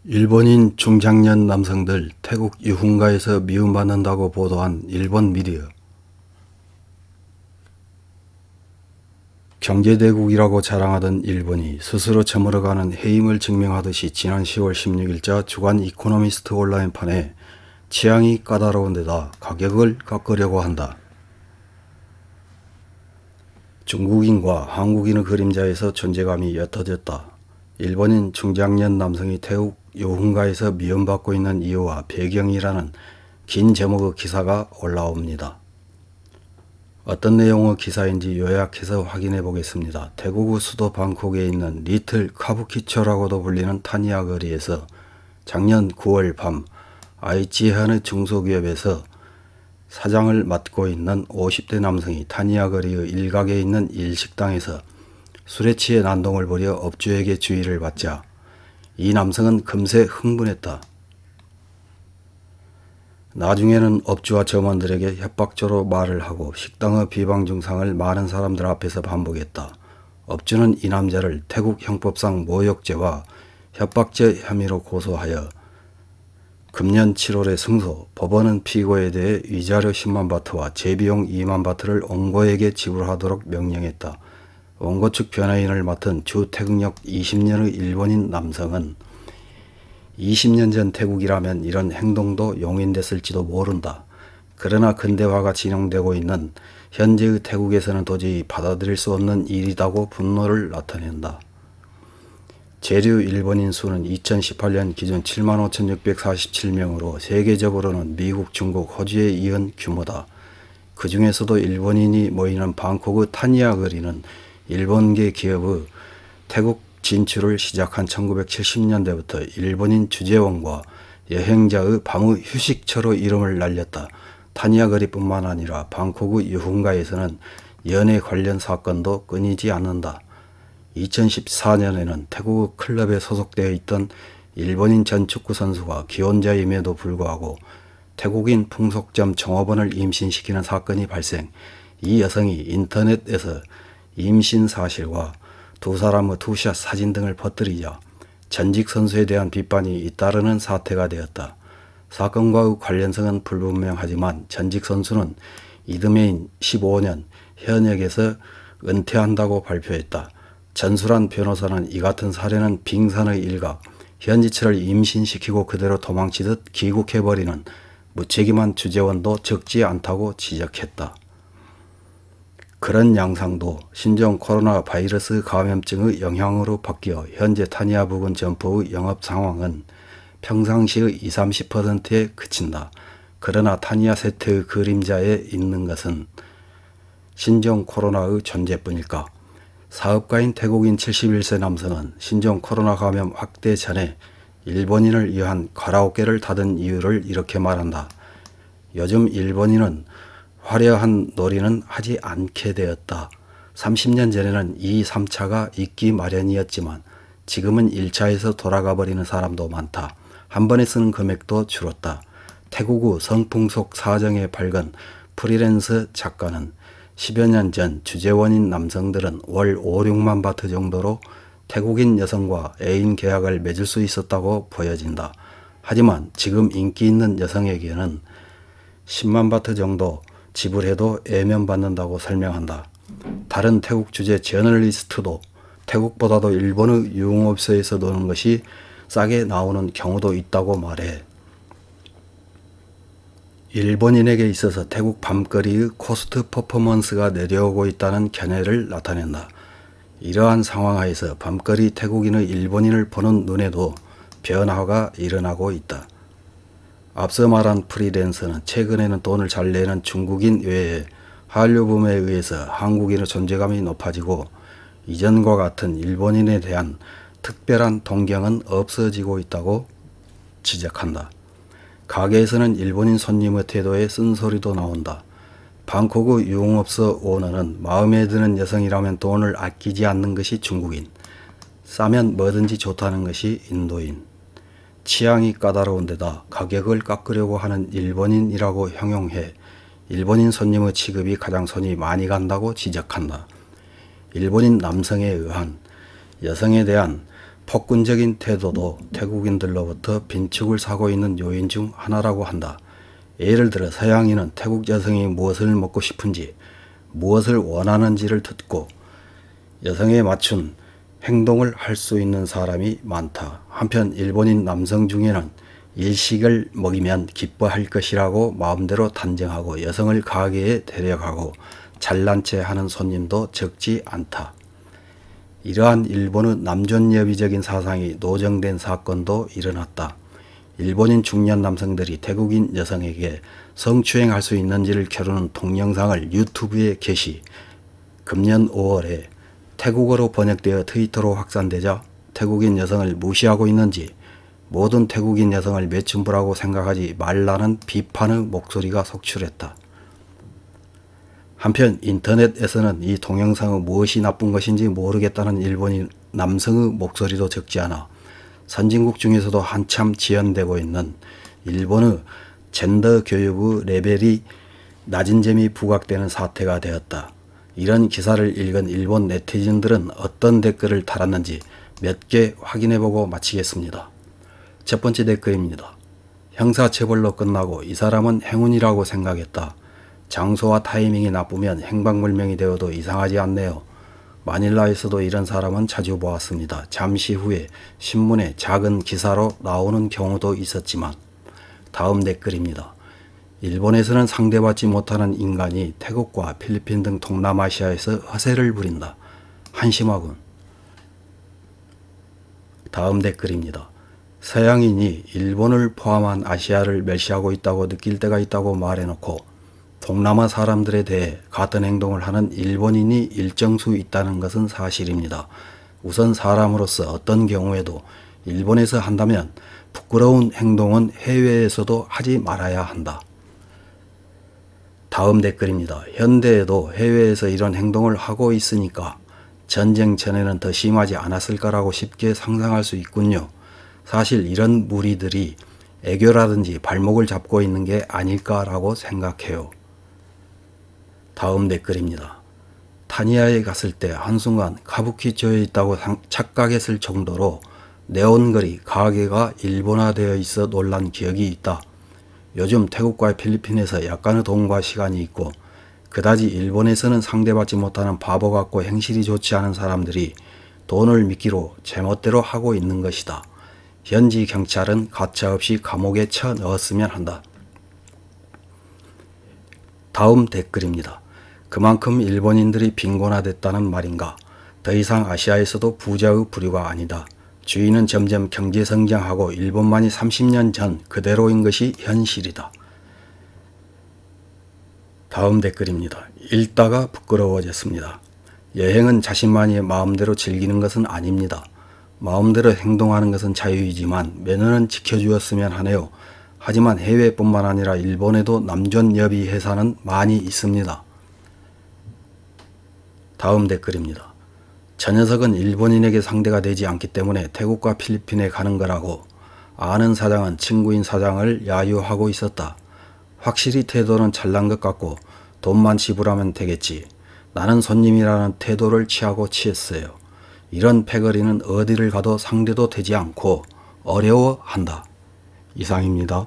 일본인 중장년 남성들 태국 유흥가에서 미움받는다고 보도한 일본 미디어. 경제대국이라고 자랑하던 일본이 스스로 저물어가는 해임을 증명하듯이 지난 10월 16일자 주간 이코노미스트 온라인판에 취향이 까다로운 데다 가격을 깎으려고 한다. 중국인과 한국인의 그림자에서 존재감이 옅어졌다. 일본인 중장년 남성이 태국 유흥가에서 미움받고 있는 이유와 배경이라는 긴 제목의 기사가 올라옵니다. 어떤 내용의 기사인지 요약해서 확인해 보겠습니다. 태국의 수도 방콕에 있는 리틀 카부키초라고도 불리는 타니아 거리에서 작년 9월 밤 아이치현의 중소기업에서 사장을 맡고 있는 50대 남성이 타니아 거리의 일각에 있는 일식당에서 술에 취해 난동을 부려 업주에게 주의를 받자 이 남성은 금세 흥분했다. 나중에는 업주와 점원들에게 협박조로 말을 하고 식당의 비방 증상을 많은 사람들 앞에서 반복했다. 업주는 이 남자를 태국 형법상 모욕죄와 협박죄 혐의로 고소하여 금년 7월에 승소, 법원은 피고에 대해 위자료 10만 바트와 재비용 2만 바트를 원고에게 지불하도록 명령했다. 원고 측 변호인을 맡은 주 태국역 20년의 일본인 남성은 20년 전 태국이라면 이런 행동도 용인됐을지도 모른다. 그러나 근대화가 진행되고 있는 현재의 태국에서는 도저히 받아들일 수 없는 일이라고 분노를 나타낸다. 재류 일본인 수는 2018년 기준 75,647명으로 세계적으로는 미국, 중국, 호주에 이은 규모다. 그 중에서도 일본인이 모이는 방콕의 타니아 거리는 일본계 기업의 태국 진출을 시작한 1970년대부터 일본인 주재원과 여행자의 밤의 휴식처로 이름을 날렸다. 타니아 거리뿐만 아니라 방콕의 유흥가에서는 연애 관련 사건도 끊이지 않는다. 2014년에는 태국 클럽에 소속되어 있던 일본인 전 축구 선수가 기혼자임에도 불구하고 태국인 풍속점 종업원을 임신시키는 사건이 발생. 이 여성이 인터넷에서 임신 사실과 두 사람의 투샷 사진 등을 퍼뜨리자 전직 선수에 대한 비판이 잇따르는 사태가 되었다. 사건과의 관련성은 불분명하지만 전직 선수는 이듬해인 15년 현역에서 은퇴한다고 발표했다. 전술한 변호사는 이 같은 사례는 빙산의 일각, 현지철을 임신시키고 그대로 도망치듯 귀국해버리는 무책임한 주재원도 적지 않다고 지적했다. 그런 양상도 신종 코로나 바이러스 감염증의 영향으로 바뀌어 현재 타니아 부근 점포의 영업 상황은 평상시의 20-30%에 그친다. 그러나 타니아 세태의 그림자에 있는 것은 신종 코로나의 존재뿐일까? 사업가인 태국인 71세 남성은 신종 코로나 감염 확대 전에 일본인을 위한 가라오케를 닫은 이유를 이렇게 말한다. 요즘 일본인은 화려한 놀이는 하지 않게 되었다. 30년 전에는 2, 3차가 있기 마련이었지만 지금은 1차에서 돌아가 버리는 사람도 많다. 한 번에 쓰는 금액도 줄었다. 태국의 성풍속 사정에 밝은 프리랜서 작가는 10여 년 전 주재원인 남성들은 월 5, 6만 바트 정도로 태국인 여성과 애인 계약을 맺을 수 있었다고 보여진다. 하지만 지금 인기 있는 여성에게는 10만 바트 정도 지불해도 애면받는다고 설명한다. 다른 태국 주재 저널리스트도 태국보다도 일본의 유흥업소에서 노는 것이 싸게 나오는 경우도 있다고 말해. 일본인에게 있어서 태국 밤거리의 코스트 퍼포먼스가 내려오고 있다는 견해를 나타낸다. 이러한 상황하에서 밤거리 태국인의 일본인을 보는 눈에도 변화가 일어나고 있다. 앞서 말한 프리랜서는 최근에는 돈을 잘 내는 중국인 외에 한류 붐에 의해서 한국인의 존재감이 높아지고 이전과 같은 일본인에 대한 특별한 동경은 없어지고 있다고 지적한다. 가게에서는 일본인 손님의 태도에 쓴소리도 나온다. 방콕의 유흥업소 오너는 마음에 드는 여성이라면 돈을 아끼지 않는 것이 중국인, 싸면 뭐든지 좋다는 것이 인도인, 취향이 까다로운 데다 가격을 깎으려고 하는 일본인이라고 형용해 일본인 손님의 취급이 가장 손이 많이 간다고 지적한다. 일본인 남성에 의한 여성에 대한 폭군적인 태도도 태국인들로부터 빈축을 사고 있는 요인 중 하나라고 한다. 예를 들어 서양인은 태국 여성이 무엇을 먹고 싶은지, 무엇을 원하는지를 듣고 여성에 맞춘 행동을 할 수 있는 사람이 많다. 한편 일본인 남성 중에는 일식을 먹이면 기뻐할 것이라고 마음대로 단정하고 여성을 가게에 데려가고 잘난 체 하는 손님도 적지 않다. 이러한 일본의 남존여비적인 사상이 노정된 사건도 일어났다. 일본인 중년 남성들이 태국인 여성에게 성추행할 수 있는지를 겨루는 동영상을 유튜브에 게시. 금년 5월에 태국어로 번역되어 트위터로 확산되자 태국인 여성을 무시하고 있는지, 모든 태국인 여성을 매춘부라고 생각하지 말라는 비판의 목소리가 속출했다. 한편 인터넷에서는 이 동영상의 무엇이 나쁜 것인지 모르겠다는 일본인 남성의 목소리도 적지 않아 선진국 중에서도 한참 지연되고 있는 일본의 젠더 교육의 레벨이 낮은 점이 부각되는 사태가 되었다. 이런 기사를 읽은 일본 네티즌들은 어떤 댓글을 달았는지 몇 개 확인해보고 마치겠습니다. 첫 번째 댓글입니다. 형사처벌로 끝나고 이 사람은 행운이라고 생각했다. 장소와 타이밍이 나쁘면 행방불명이 되어도 이상하지 않네요. 마닐라에서도 이런 사람은 자주 보았습니다. 잠시 후에 신문에 작은 기사로 나오는 경우도 있었지만. 다음 댓글입니다. 일본에서는 상대받지 못하는 인간이 태국과 필리핀 등 동남아시아에서 허세를 부린다. 한심하군. 다음 댓글입니다. 서양인이 일본을 포함한 아시아를 멸시하고 있다고 느낄 때가 있다고 말해놓고 동남아 사람들에 대해 같은 행동을 하는 일본인이 일정 수 있다는 것은 사실입니다. 우선 사람으로서 어떤 경우에도 일본에서 한다면 부끄러운 행동은 해외에서도 하지 말아야 한다. 다음 댓글입니다. 현대에도 해외에서 이런 행동을 하고 있으니까 전쟁 전에는 더 심하지 않았을 거라고 쉽게 상상할 수 있군요. 사실 이런 무리들이 애교라든지 발목을 잡고 있는 게 아닐까라고 생각해요. 다음 댓글입니다. 타니아에 갔을 때 한순간 카부키초에 있다고 착각했을 정도로 네온거리 가게가 일본화되어 있어 놀란 기억이 있다. 요즘 태국과 필리핀에서 약간의 돈과 시간이 있고 그다지 일본에서는 상대받지 못하는 바보 같고 행실이 좋지 않은 사람들이 돈을 미끼로 제멋대로 하고 있는 것이다. 현지 경찰은 가차없이 감옥에 쳐넣었으면 한다. 다음 댓글입니다. 그만큼 일본인들이 빈곤화됐다는 말인가? 더 이상 아시아에서도 부자의 부류가 아니다. 주위는 점점 경제성장하고 일본만이 30년 전 그대로인 것이 현실이다. 다음 댓글입니다. 읽다가 부끄러워졌습니다. 여행은 자신만이 마음대로 즐기는 것은 아닙니다. 마음대로 행동하는 것은 자유이지만 매너는 지켜주었으면 하네요. 하지만 해외뿐만 아니라 일본에도 남존여비 회사는 많이 있습니다. 다음 댓글입니다. 저 녀석은 일본인에게 상대가 되지 않기 때문에 태국과 필리핀에 가는 거라고. 아는 사장은 친구인 사장을 야유하고 있었다. 확실히 태도는 잘난 것 같고 돈만 지불하면 되겠지. 나는 손님이라는 태도를 취하고 취했어요. 이런 패거리는 어디를 가도 상대도 되지 않고 어려워한다. 이상입니다.